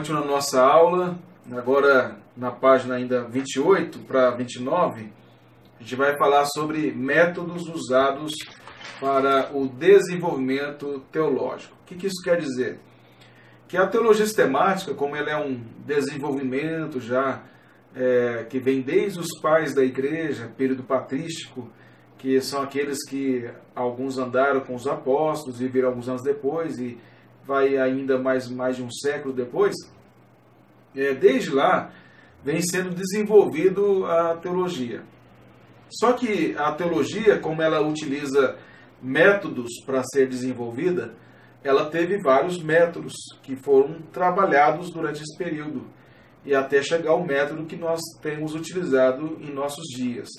continuando nossa aula, agora na página ainda 28 para 29, a gente vai falar sobre métodos usados para o desenvolvimento teológico. O que isso quer dizer? Que a teologia sistemática, como ela é um desenvolvimento já que vem desde os pais da igreja, período patrístico, que são aqueles que alguns andaram com os apóstolos e viram alguns anos depois e vai ainda mais de um século depois, desde lá vem sendo desenvolvido a teologia. Só que a teologia, como ela utiliza métodos para ser desenvolvida, ela teve vários métodos que foram trabalhados durante esse período e até chegar ao método que nós temos utilizado em nossos dias.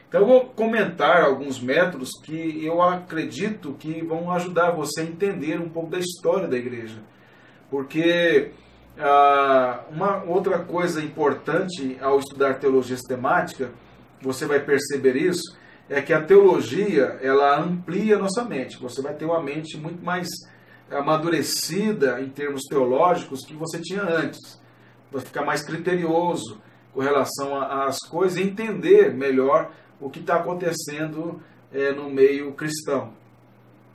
Então eu vou comentar alguns métodos que eu acredito que vão ajudar você a entender um pouco da história da igreja. Porque uma outra coisa importante ao estudar teologia sistemática, você vai perceber isso, é que a teologia ela amplia a nossa mente. Você vai ter uma mente muito mais amadurecida em termos teológicos que você tinha antes. Vai ficar mais criterioso com relação às coisas e entender melhor o que está acontecendo no meio cristão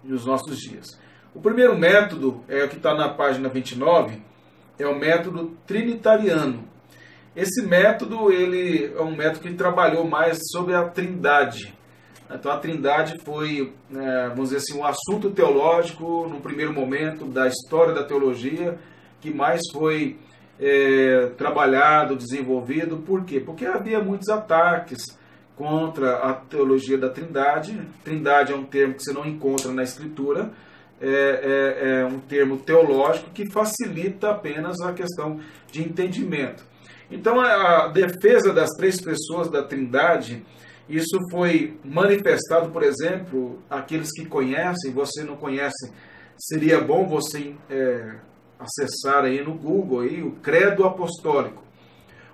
nos nossos dias. O primeiro método é o que está na página 29, é o método trinitariano. Esse método ele é um método que trabalhou mais sobre a Trindade. Então a Trindade foi, vamos dizer assim, um assunto teológico no primeiro momento da história da teologia que mais foi trabalhado, desenvolvido. Por quê? Porque havia muitos ataques contra a teologia da Trindade. Trindade é um termo que você não encontra na Escritura, é um termo teológico que facilita apenas a questão de entendimento. Então a defesa das três pessoas da Trindade, isso foi manifestado, por exemplo, aqueles que conhecem, você não conhece, seria bom você acessar aí no Google aí, o Credo Apostólico.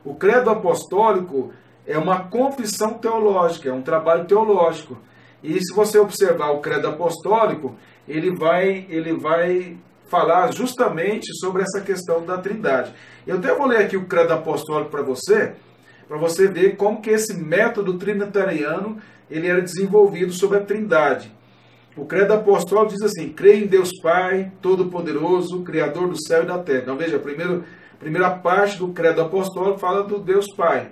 O Credo Apostólico é uma confissão teológica, é um trabalho teológico. E se você observar o Credo Apostólico, ele vai falar justamente sobre essa questão da Trindade. Eu até vou ler aqui o Credo Apostólico para você ver como que esse método trinitariano ele era desenvolvido sobre a Trindade. O Credo Apostólico diz assim: creio em Deus Pai, Todo-Poderoso, Criador do céu e da terra. Então veja, a primeira parte do Credo Apostólico fala do Deus Pai.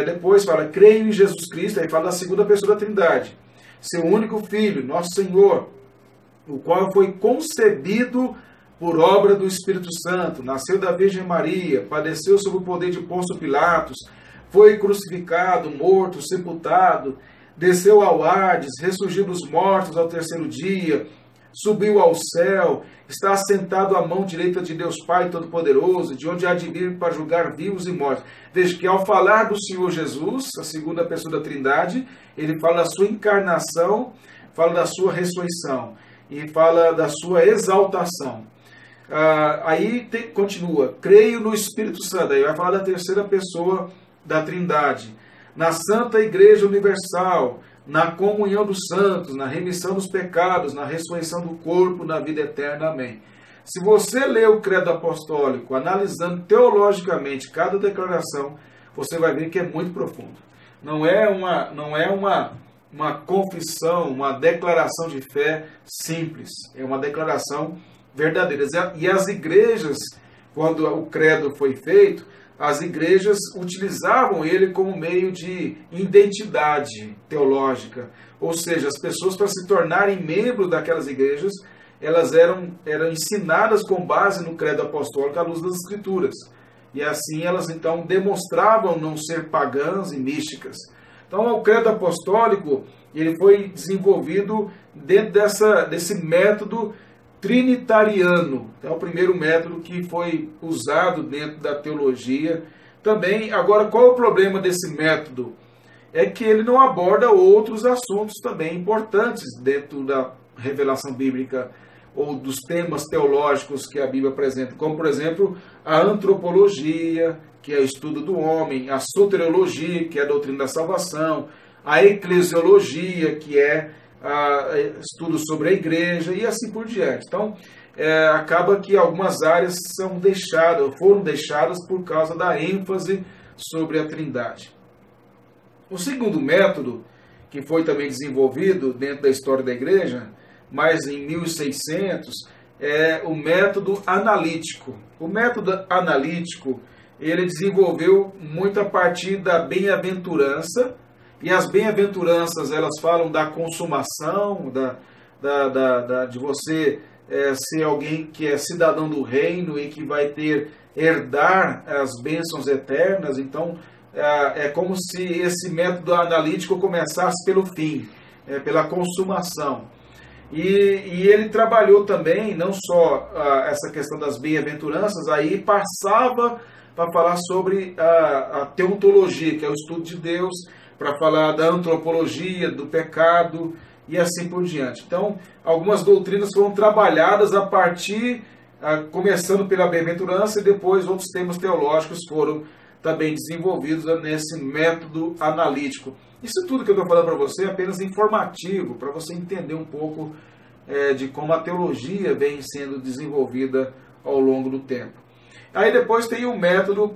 Depois fala, creio em Jesus Cristo, aí fala da segunda pessoa da Trindade. Seu único Filho, nosso Senhor, o qual foi concebido por obra do Espírito Santo, nasceu da Virgem Maria, padeceu sob o poder de Pôncio Pilatos, foi crucificado, morto, sepultado, desceu ao Hades, ressurgiu dos mortos ao terceiro dia, subiu ao céu, está assentado à mão direita de Deus Pai Todo-Poderoso, de onde há de vir para julgar vivos e mortos. Veja que ao falar do Senhor Jesus, a segunda pessoa da Trindade, ele fala da sua encarnação, fala da sua ressurreição e fala da sua exaltação. Continua, creio no Espírito Santo, aí vai falar da terceira pessoa da Trindade, na Santa Igreja Universal, na comunhão dos santos, na remissão dos pecados, na ressurreição do corpo, na vida eterna. Amém. Se você ler o Credo Apostólico, analisando teologicamente cada declaração, você vai ver que é muito profundo. Não é uma confissão, uma declaração de fé simples. É uma declaração verdadeira. E as igrejas, quando o credo foi feito, as igrejas utilizavam ele como meio de identidade teológica. Ou seja, as pessoas, para se tornarem membros daquelas igrejas, elas eram ensinadas com base no credo apostólico à luz das Escrituras. E assim elas então demonstravam não ser pagãs e místicas. Então o credo apostólico ele foi desenvolvido dentro desse método trinitariano. É o primeiro método que foi usado dentro da teologia. Também, agora, qual é o problema desse método? É que ele não aborda outros assuntos também importantes dentro da revelação bíblica ou dos temas teológicos que a Bíblia apresenta, como, por exemplo, a antropologia, que é o estudo do homem, a soteriologia, que é a doutrina da salvação, a eclesiologia, que é estudo sobre a igreja e assim por diante. Então, acaba que algumas áreas foram deixadas por causa da ênfase sobre a Trindade. O segundo método, que foi também desenvolvido dentro da história da igreja, mas em 1600, é o método analítico. O método analítico, ele desenvolveu muito a partir da bem-aventurança, e as bem-aventuranças, elas falam da consumação, de você ser alguém que é cidadão do reino e que vai herdar as bênçãos eternas. Então, é como se esse método analítico começasse pelo fim, pela consumação. E ele trabalhou também, não só essa questão das bem-aventuranças, aí passava para falar sobre a teontologia, que é o estudo de Deus, para falar da antropologia, do pecado e assim por diante. Então, algumas doutrinas foram trabalhadas a partir, começando pela bem-aventurança, e depois outros temas teológicos foram também desenvolvidos nesse método analítico. Isso tudo que eu estou falando para você é apenas informativo, para você entender um pouco de como a teologia vem sendo desenvolvida ao longo do tempo. Aí depois tem o método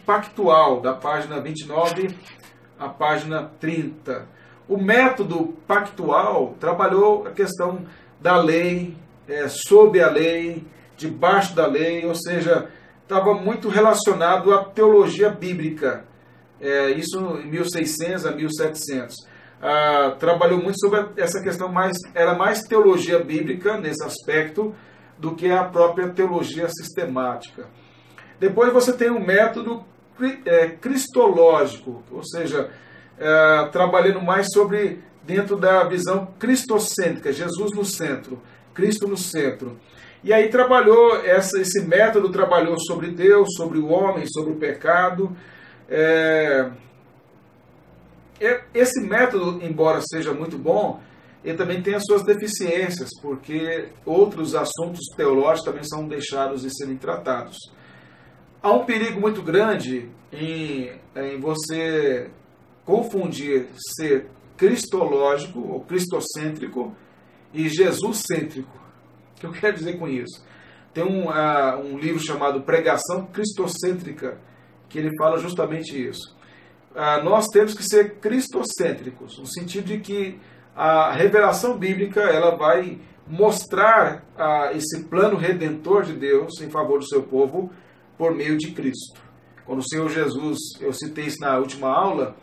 pactual, da página 29 à página 30. O método pactual trabalhou a questão da lei, sob a lei, debaixo da lei, ou seja, estava muito relacionado à teologia bíblica. Isso em 1600 a 1700. Trabalhou muito sobre essa questão, era mais teologia bíblica nesse aspecto do que a própria teologia sistemática. Depois você tem o método cristológico, ou seja, trabalhando mais dentro da visão cristocêntrica, Jesus no centro, Cristo no centro. E aí esse método trabalhou sobre Deus, sobre o homem, sobre o pecado. Esse método, embora seja muito bom, ele também tem as suas deficiências, porque outros assuntos teológicos também são deixados de serem tratados. Há um perigo muito grande em você confundir ser cristológico ou cristocêntrico e Jesus-cêntrico. O que eu quero dizer com isso? Tem um livro chamado Pregação Cristocêntrica, que ele fala justamente isso. Nós temos que ser cristocêntricos, no sentido de que a revelação bíblica ela vai mostrar esse plano redentor de Deus em favor do seu povo por meio de Cristo. Quando o Senhor Jesus, eu citei isso na última aula,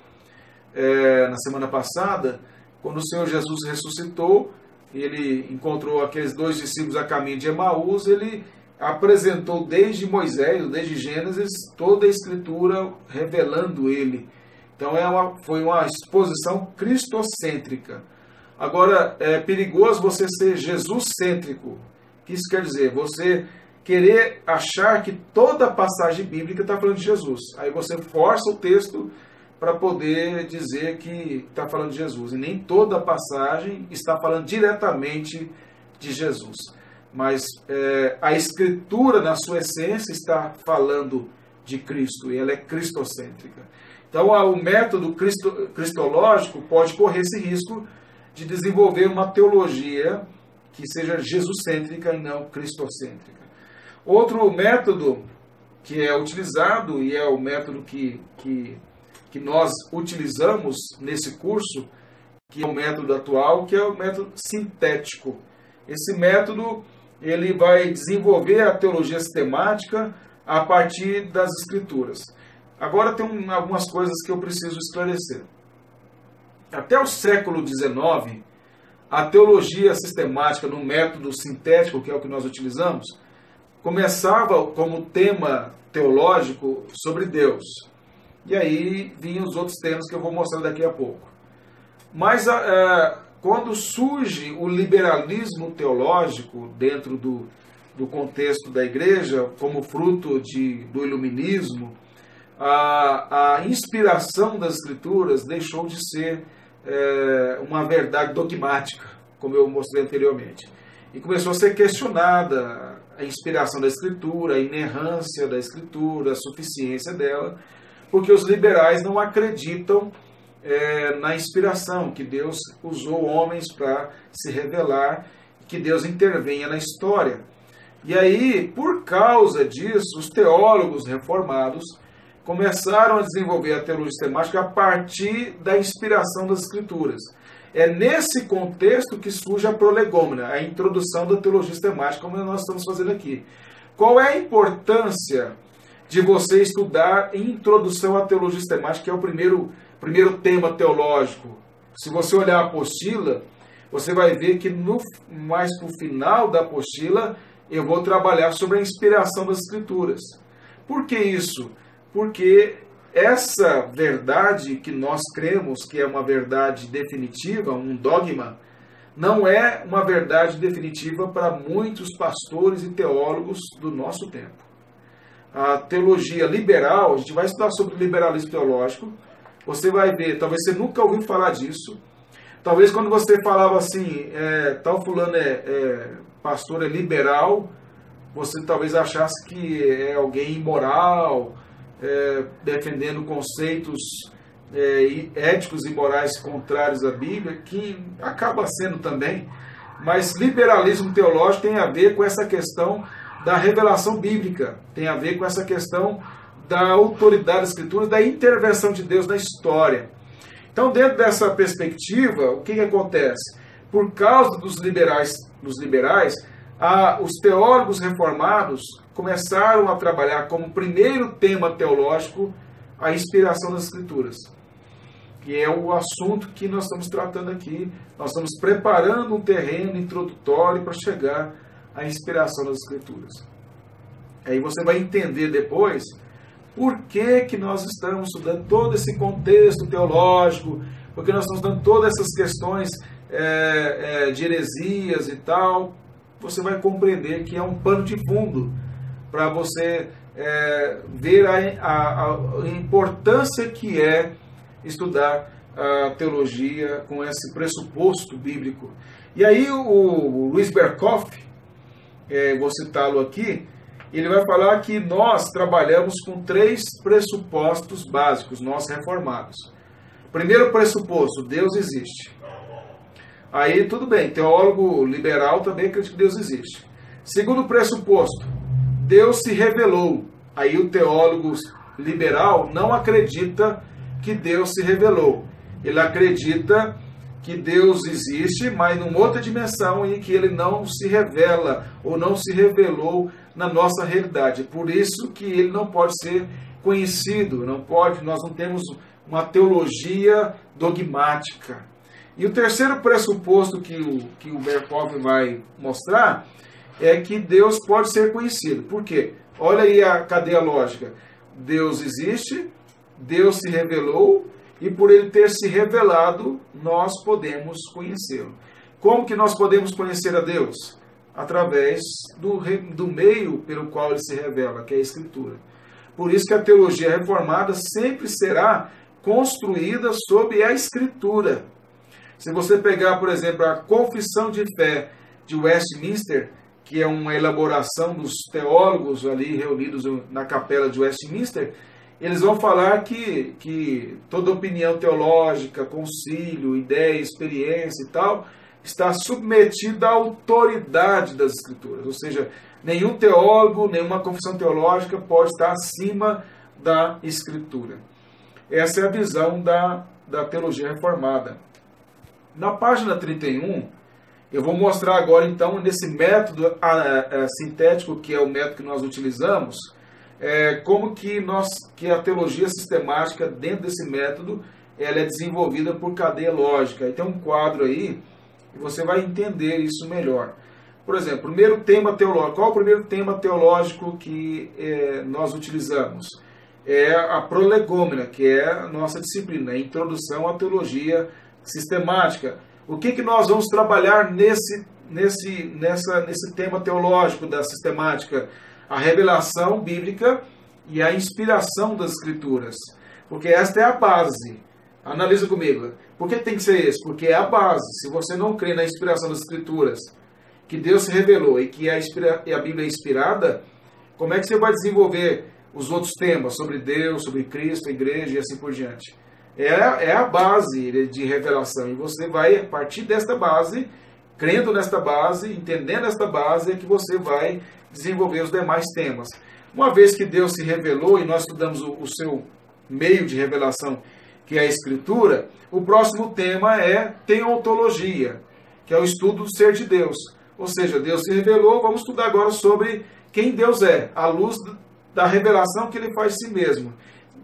na semana passada, quando o Senhor Jesus ressuscitou, ele encontrou aqueles 2 discípulos a caminho de Emaús, ele apresentou desde Moisés, desde Gênesis, toda a Escritura revelando ele. Então foi uma exposição cristocêntrica. Agora, é perigoso você ser Jesus-cêntrico. O que isso quer dizer? Você querer achar que toda a passagem bíblica está falando de Jesus. Aí você força o texto para poder dizer que está falando de Jesus. E nem toda a passagem está falando diretamente de Jesus. Mas a Escritura, na sua essência, está falando de Cristo. E ela é cristocêntrica. Então, o método cristológico pode correr esse risco de desenvolver uma teologia que seja Jesus-cêntrica e não cristocêntrica. Outro método que é utilizado, e é o método que nós utilizamos nesse curso, que é o método atual, que é o método sintético. Esse método ele vai desenvolver a teologia sistemática a partir das Escrituras. Agora tem algumas coisas que eu preciso esclarecer. Até o século XIX, a teologia sistemática no método sintético, que é o que nós utilizamos, começava como tema teológico sobre Deus. E aí vinham os outros temas que eu vou mostrar daqui a pouco. Mas quando surge o liberalismo teológico dentro do contexto da igreja, como fruto do iluminismo, a inspiração das Escrituras deixou de ser uma verdade dogmática, como eu mostrei anteriormente. E começou a ser questionada a inspiração da Escritura, a inerrância da Escritura, a suficiência dela, porque os liberais não acreditam na inspiração, que Deus usou homens para se revelar, que Deus intervenha na história. E aí, por causa disso, os teólogos reformados começaram a desenvolver a teologia sistemática a partir da inspiração das Escrituras. É nesse contexto que surge a prolegômena, a introdução da teologia sistemática, como nós estamos fazendo aqui. Qual é a importância de você estudar introdução à teologia sistemática, que é o primeiro tema teológico? Se você olhar a apostila, você vai ver que mais para o final da apostila eu vou trabalhar sobre a inspiração das Escrituras. Por que isso? Porque essa verdade que nós cremos que é uma verdade definitiva, um dogma, não é uma verdade definitiva para muitos pastores e teólogos do nosso tempo. A teologia liberal, a gente vai estudar sobre liberalismo teológico, você vai ver, talvez você nunca ouviu falar disso, talvez quando você falava assim, tal fulano pastor é liberal, você talvez achasse que é alguém imoral, defendendo conceitos éticos e morais contrários à Bíblia, que acaba sendo também, mas liberalismo teológico tem a ver com essa questão da revelação bíblica, tem a ver com essa questão da autoridade da Escritura, da intervenção de Deus na história. Então, dentro dessa perspectiva, o que acontece? Por causa dos liberais, os teólogos reformados começaram a trabalhar como primeiro tema teológico a inspiração das Escrituras, que é o assunto que nós estamos tratando aqui. Nós estamos preparando um terreno introdutório para chegar à inspiração das Escrituras. Aí você vai entender depois por que nós estamos estudando todo esse contexto teológico, porque nós estamos estudando todas essas questões de heresias e tal. Você vai compreender que é um pano de fundo para você ver a importância que é estudar a teologia com esse pressuposto bíblico. E aí o Luiz Berkhoff, vou citá-lo aqui, ele vai falar que nós trabalhamos com 3 pressupostos básicos, nós reformados. Primeiro pressuposto, Deus existe. Aí tudo bem, teólogo liberal também acredita que Deus existe. Segundo pressuposto, Deus se revelou. Aí o teólogo liberal não acredita que Deus se revelou. Ele acredita que Deus existe, mas numa outra dimensão em que ele não se revela ou não se revelou na nossa realidade. Por isso que ele não pode ser conhecido, nós não temos uma teologia dogmática. E o terceiro pressuposto que o Berkhoff vai mostrar é que Deus pode ser conhecido. Por quê? Olha aí a cadeia lógica. Deus existe, Deus se revelou, e por ele ter se revelado, nós podemos conhecê-lo. Como que nós podemos conhecer a Deus? Através do meio pelo qual ele se revela, que é a Escritura. Por isso que a teologia reformada sempre será construída sob a Escritura. Se você pegar, por exemplo, a Confissão de Fé de Westminster, que é uma elaboração dos teólogos ali reunidos na capela de Westminster, eles vão falar que toda opinião teológica, concílio, ideia, experiência e tal, está submetida à autoridade das Escrituras. Ou seja, nenhum teólogo, nenhuma confissão teológica pode estar acima da Escritura. Essa é a visão da teologia reformada. Na página 31, eu vou mostrar agora, então, nesse método sintético, que é o método que nós utilizamos, como que a teologia sistemática, dentro desse método, ela é desenvolvida por cadeia lógica. E tem um quadro aí, e você vai entender isso melhor. Por exemplo, primeiro tema teológico. Qual é o primeiro tema teológico que nós utilizamos? É a prolegômena, que é a nossa disciplina, a introdução à teologia sistemática. O que nós vamos trabalhar nesse tema teológico da sistemática? A revelação bíblica e a inspiração das Escrituras. Porque esta é a base. Analisa comigo. Por que tem que ser isso? Porque é a base. Se você não crê na inspiração das Escrituras, que Deus se revelou e que a Bíblia é inspirada, como é que você vai desenvolver os outros temas sobre Deus, sobre Cristo, a igreja e assim por diante? É a base de revelação. E você vai, a partir desta base, crendo nesta base, entendendo esta base, é que você vai desenvolver os demais temas. Uma vez que Deus se revelou e nós estudamos o seu meio de revelação, que é a Escritura, o próximo tema é teontologia, que é o estudo do ser de Deus. Ou seja, Deus se revelou, vamos estudar agora sobre quem Deus é, à luz da revelação que Ele faz de si mesmo.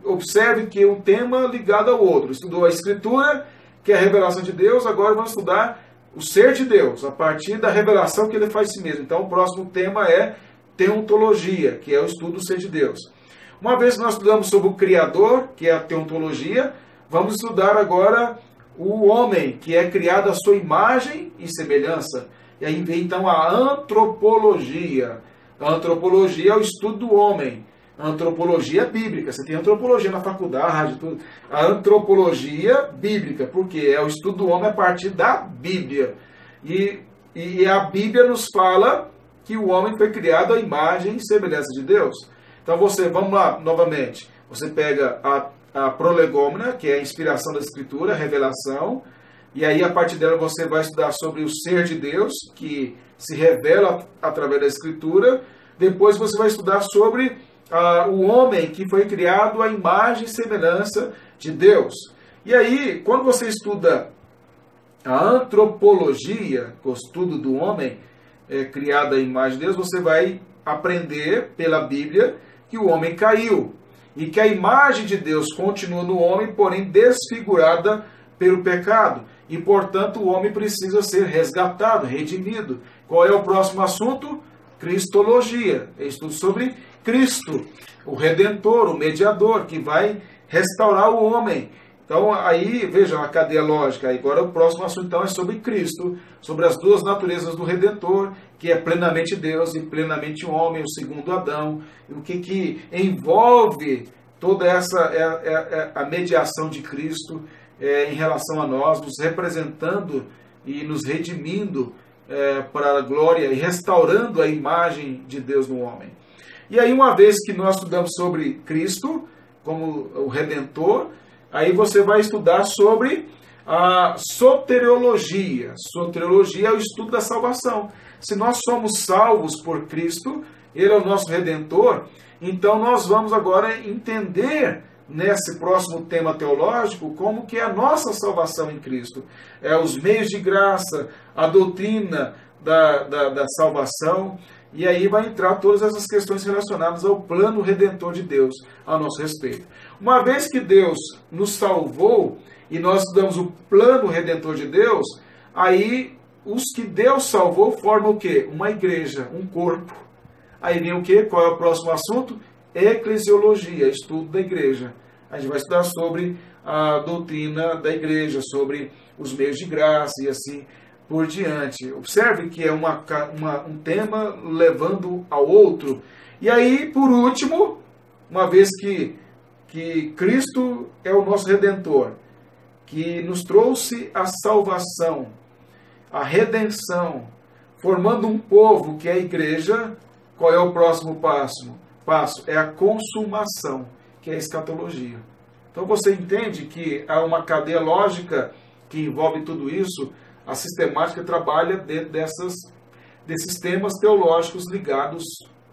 Observe que um tema ligado ao outro. Estudou a Escritura, que é a revelação de Deus, agora vamos estudar o ser de Deus, a partir da revelação que Ele faz de si mesmo. Então, o próximo tema é teontologia, que é o estudo do ser de Deus. Uma vez que nós estudamos sobre o Criador, que é a teontologia, vamos estudar agora o homem, que é criado à sua imagem e semelhança. E aí vem então a antropologia. A antropologia é o estudo do homem. A antropologia bíblica. Você tem antropologia na faculdade, tudo. A antropologia bíblica, porque é o estudo do homem a partir da Bíblia. E a Bíblia nos fala que o homem foi criado à imagem e semelhança de Deus. Então vamos lá, novamente. Você pega a prolegômena, que é a inspiração da Escritura, a revelação, e aí a partir dela você vai estudar sobre o ser de Deus, que se revela através da Escritura. Depois você vai estudar sobre o homem que foi criado à imagem e semelhança de Deus. E aí, quando você estuda a antropologia, o estudo do homem criado à imagem de Deus, você vai aprender pela Bíblia que o homem caiu e que a imagem de Deus continua no homem, porém desfigurada pelo pecado. E, portanto, o homem precisa ser resgatado, redimido. Qual é o próximo assunto? Cristologia. É estudo sobre Cristo, o Redentor, o mediador, que vai restaurar o homem. Então, aí, vejam a cadeia lógica. Agora, o próximo assunto, então, é sobre Cristo, sobre as duas naturezas do Redentor, que é plenamente Deus e plenamente homem, o segundo Adão. O que envolve toda essa a mediação de Cristo em relação a nós, nos representando e nos redimindo para a glória e restaurando a imagem de Deus no homem. E aí, uma vez que nós estudamos sobre Cristo como o Redentor, aí você vai estudar sobre a soteriologia. Soteriologia é o estudo da salvação. Se nós somos salvos por Cristo, Ele é o nosso Redentor, então nós vamos agora entender nesse próximo tema teológico como que é a nossa salvação em Cristo. Os meios de graça, a doutrina da salvação, e aí vai entrar todas essas questões relacionadas ao plano redentor de Deus a nosso respeito. Uma vez que Deus nos salvou e nós estudamos o plano redentor de Deus, aí os que Deus salvou formam o quê? Uma igreja, um corpo. Aí vem o quê? Qual é o próximo assunto? Eclesiologia, estudo da igreja. A gente vai estudar sobre a doutrina da igreja, sobre os meios de graça e assim por diante. Observe que é um tema levando ao outro. E aí, por último, uma vez que Cristo é o nosso Redentor, que nos trouxe a salvação, a redenção, formando um povo que é a igreja, qual é o próximo passo? É a consumação, que é a escatologia. Então você entende que há uma cadeia lógica que envolve tudo isso. A sistemática trabalha dentro desses temas teológicos ligados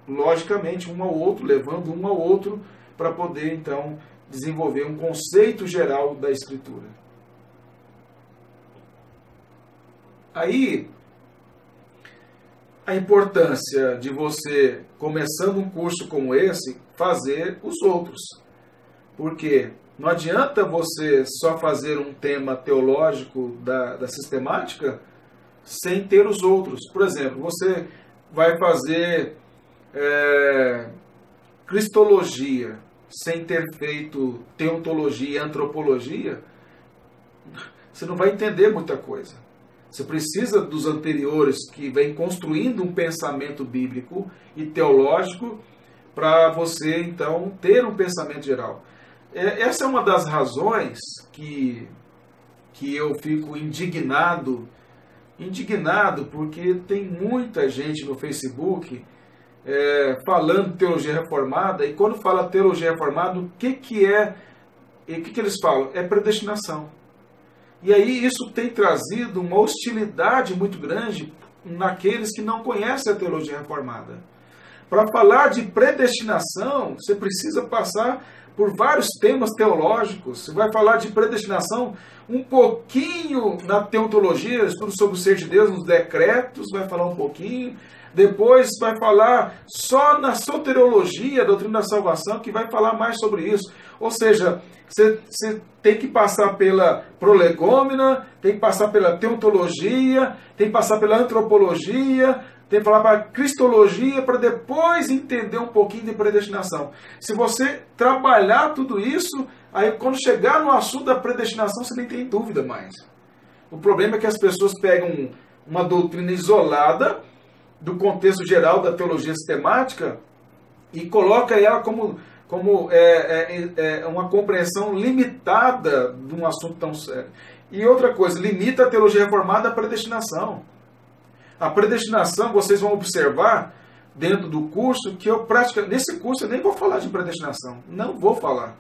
logicamente um ao outro, levando um ao outro para poder então desenvolver um conceito geral da Escritura. Aí, a importância de você, começando um curso como esse, fazer os outros. Porque não adianta você só fazer um tema teológico da sistemática sem ter os outros. Por exemplo, você vai fazer cristologia sem ter feito teontologia e antropologia, você não vai entender muita coisa. Você precisa dos anteriores que vem construindo um pensamento bíblico e teológico para você, então, ter um pensamento geral. Essa é uma das razões que eu fico indignado porque tem muita gente no Facebook falando teologia reformada, e quando fala teologia reformada, o que eles falam? É predestinação. E aí isso tem trazido uma hostilidade muito grande naqueles que não conhecem a teologia reformada. Para falar de predestinação, você precisa passar por vários temas teológicos. Você vai falar de predestinação um pouquinho na teontologia, estudo sobre o ser de Deus, nos decretos, vai falar um pouquinho. Depois vai falar só na soteriologia, a doutrina da salvação, que vai falar mais sobre isso. Ou seja, você tem que passar pela prolegômena, tem que passar pela teontologia, tem que passar pela antropologia, tem que falar para a cristologia, para depois entender um pouquinho de predestinação. Se você trabalhar tudo isso, aí quando chegar no assunto da predestinação, você nem tem dúvida mais. O problema é que as pessoas pegam uma doutrina isolada do contexto geral da teologia sistemática e coloca ela como uma compreensão limitada de um assunto tão sério. E outra coisa, limita a teologia reformada à predestinação. A predestinação, vocês vão observar dentro do curso, que eu praticamente, nesse curso eu nem vou falar de predestinação. Não vou falar.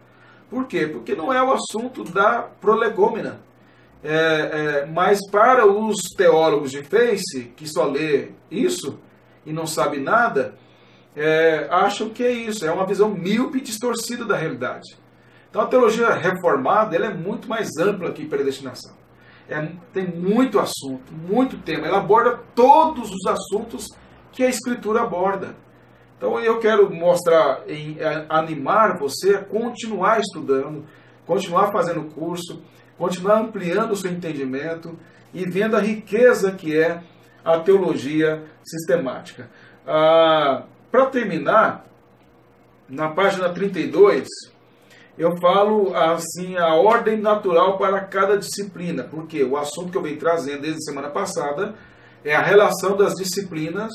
Por quê? Porque não é o assunto da prolegômena. Mas para os teólogos de Face, que só lê isso e não sabe nada, acham que é isso, é uma visão míope e distorcida da realidade. Então a teologia reformada ela é muito mais ampla que predestinação. Tem muito assunto, muito tema. Ela aborda todos os assuntos que a Escritura aborda. Então eu quero mostrar, animar você a continuar estudando, continuar fazendo curso, continuar ampliando o seu entendimento e vendo a riqueza que é a teologia sistemática. Para terminar, na página 32, eu falo assim a ordem natural para cada disciplina, porque o assunto que eu venho trazendo desde a semana passada é a relação das disciplinas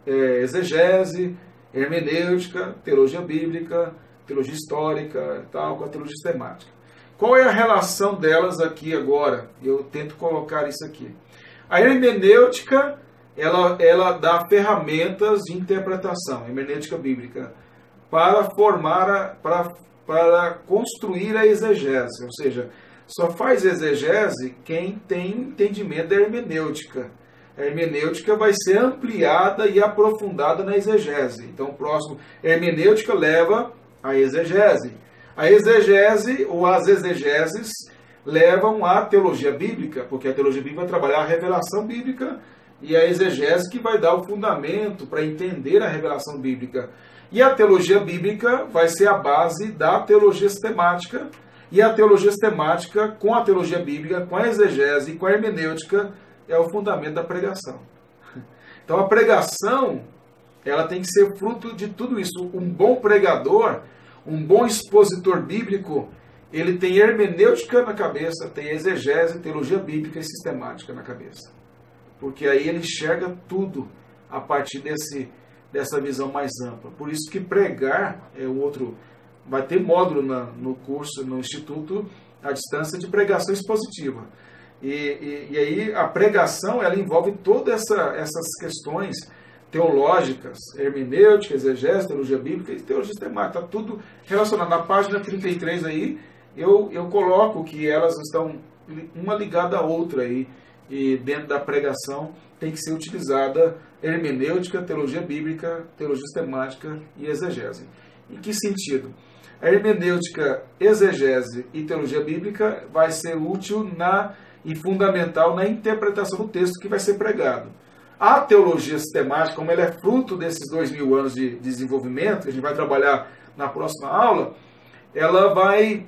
exegese, hermenêutica, teologia bíblica, teologia histórica e tal, com a teologia sistemática. Qual é a relação delas aqui agora? Eu tento colocar isso aqui. A hermenêutica, ela dá ferramentas de interpretação, hermenêutica bíblica, para para construir a exegese. Ou seja, só faz exegese quem tem entendimento da hermenêutica. A hermenêutica vai ser ampliada e aprofundada na exegese. Então, o próximo, hermenêutica leva a exegese. A exegese ou as exegeses levam à teologia bíblica, porque a teologia bíblica vai trabalhar a revelação bíblica e a exegese que vai dar o fundamento para entender a revelação bíblica. E a teologia bíblica vai ser a base da teologia sistemática, e a teologia sistemática com a teologia bíblica, com a exegese e com a hermenêutica é o fundamento da pregação. Então a pregação ela tem que ser fruto de tudo isso. Um bom pregador, um bom expositor bíblico, ele tem hermenêutica na cabeça, tem exegese, teologia bíblica e sistemática na cabeça. Porque aí ele enxerga tudo a partir dessa visão mais ampla. Por isso que pregar é o outro. Vai ter módulo no curso, no Instituto, à distância de pregação expositiva. E aí a pregação ela envolve todas essas questões teológicas, hermenêutica, exegese, teologia bíblica e teologia sistemática. Está tudo relacionado. Na página 33 aí, eu coloco que elas estão uma ligada à outra aí. E dentro da pregação tem que ser utilizada hermenêutica, teologia bíblica, teologia sistemática e exegese. Em que sentido? A hermenêutica, exegese e teologia bíblica vai ser útil e fundamental na interpretação do texto que vai ser pregado. A teologia sistemática, como ela é fruto desses 2000 anos de desenvolvimento, que a gente vai trabalhar na próxima aula, ela vai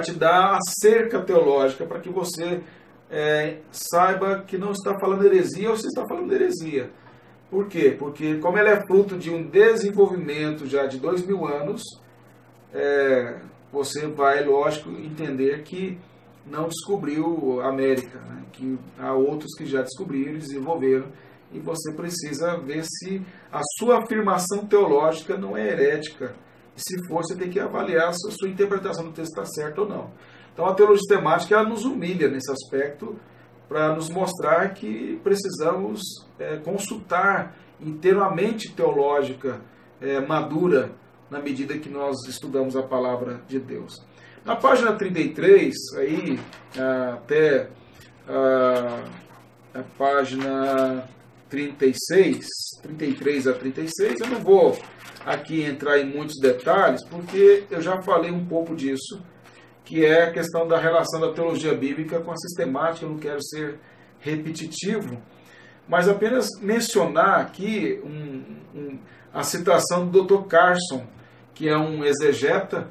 te dar a cerca teológica para que você saiba que não está falando heresia ou se está falando heresia. Por quê? Porque como ela é fruto de um desenvolvimento já de 2000 anos, você vai, lógico, entender que não descobriu a América, né? Que há outros que já descobriram e desenvolveram, e você precisa ver se a sua afirmação teológica não é herética. E se for, você tem que avaliar se a sua interpretação do texto está certa ou não. Então a teologia sistemática ela nos humilha nesse aspecto para nos mostrar que precisamos consultar e ter uma mente teológica madura na medida que nós estudamos a palavra de Deus. Na página 33, aí, até a página 36, 33 a 36, eu não vou aqui entrar em muitos detalhes, porque eu já falei um pouco disso, que é a questão da relação da teologia bíblica com a sistemática. Eu não quero ser repetitivo, mas apenas mencionar aqui a citação do Dr. Carson, que é um exegeta,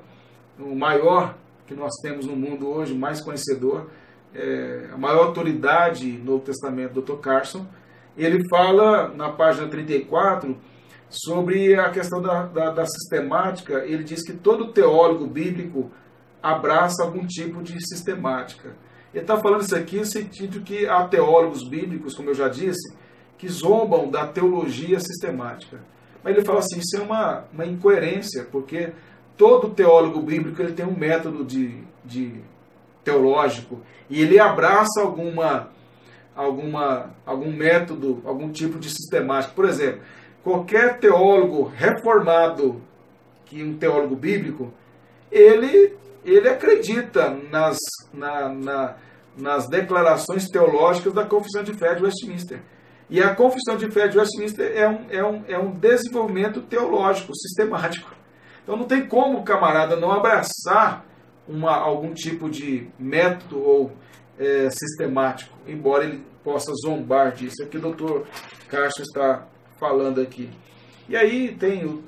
o maior que nós temos no mundo hoje, mais conhecedor, a maior autoridade no Novo Testamento, Dr. Carson. Ele fala na página 34 sobre a questão da sistemática. Ele diz que todo teólogo bíblico abraça algum tipo de sistemática. Ele está falando isso aqui no sentido que há teólogos bíblicos, como eu já disse, que zombam da teologia sistemática. Mas ele fala assim, isso é uma incoerência, porque todo teólogo bíblico ele tem um método de teológico, e ele abraça algum método, algum tipo de sistemática. Por exemplo, qualquer teólogo reformado, que um teólogo bíblico, ele acredita nas declarações teológicas da Confissão de Fé de Westminster. E a Confissão de Fé de Westminster é um desenvolvimento teológico, sistemático. Então não tem como o camarada não abraçar algum tipo de método ou sistemático, embora ele possa zombar disso. É o que o Dr. Carson está falando aqui. E aí tem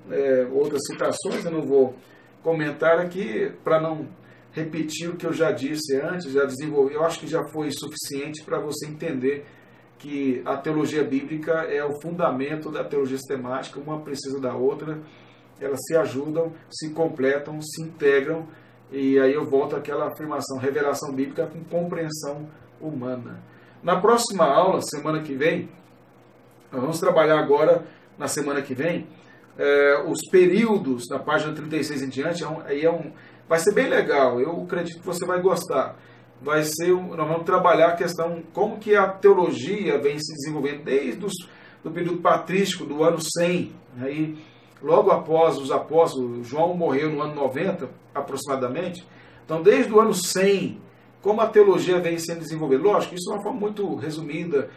outras citações, eu não vou comentar aqui para não repetir o que eu já disse antes, já desenvolvi. Eu acho que já foi suficiente para você entender que a teologia bíblica é o fundamento da teologia sistemática, uma precisa da outra, elas se ajudam, se completam, se integram, e aí eu volto àquela afirmação, revelação bíblica com compreensão humana. Na próxima aula, semana que vem, nós vamos trabalhar agora, na semana que vem, os períodos, na página 36 em diante, vai ser bem legal, eu acredito que você vai gostar. Nós vamos trabalhar a questão, como que a teologia vem se desenvolvendo desde o período patrístico, do ano 100, aí, logo após os apóstolos. João morreu no ano 90, aproximadamente. Então, desde o ano 100, como a teologia vem sendo desenvolvida. Lógico, isso é uma forma muito resumida,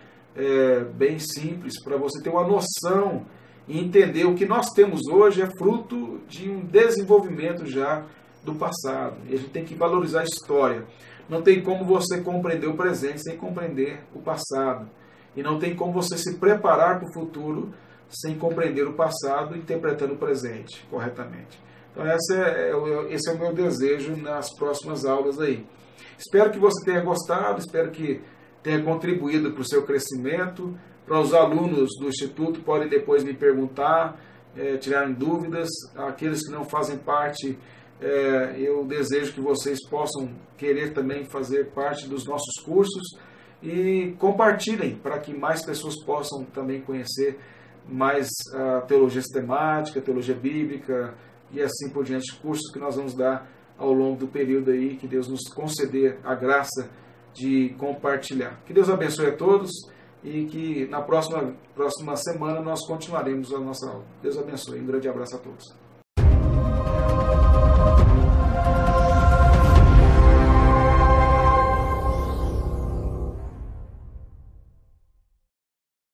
bem simples, para você ter uma noção e entender o que nós temos hoje é fruto de um desenvolvimento já do passado. E a gente tem que valorizar a história. Não tem como você compreender o presente sem compreender o passado. E não tem como você se preparar para o futuro sem compreender o passado, interpretando o presente corretamente. Então esse é o meu desejo nas próximas aulas aí. Espero que você tenha gostado, espero que tenha contribuído para o seu crescimento. Para os alunos do Instituto, podem depois me perguntar, tirarem dúvidas. Aqueles que não fazem parte, eu desejo que vocês possam querer também fazer parte dos nossos cursos e compartilhem para que mais pessoas possam também conhecer mais a teologia sistemática, a teologia bíblica e assim por diante, cursos que nós vamos dar ao longo do período aí, que Deus nos conceder a graça de compartilhar. Que Deus abençoe a todos e que na próxima semana nós continuaremos a nossa aula. Deus abençoe. Um grande abraço a todos.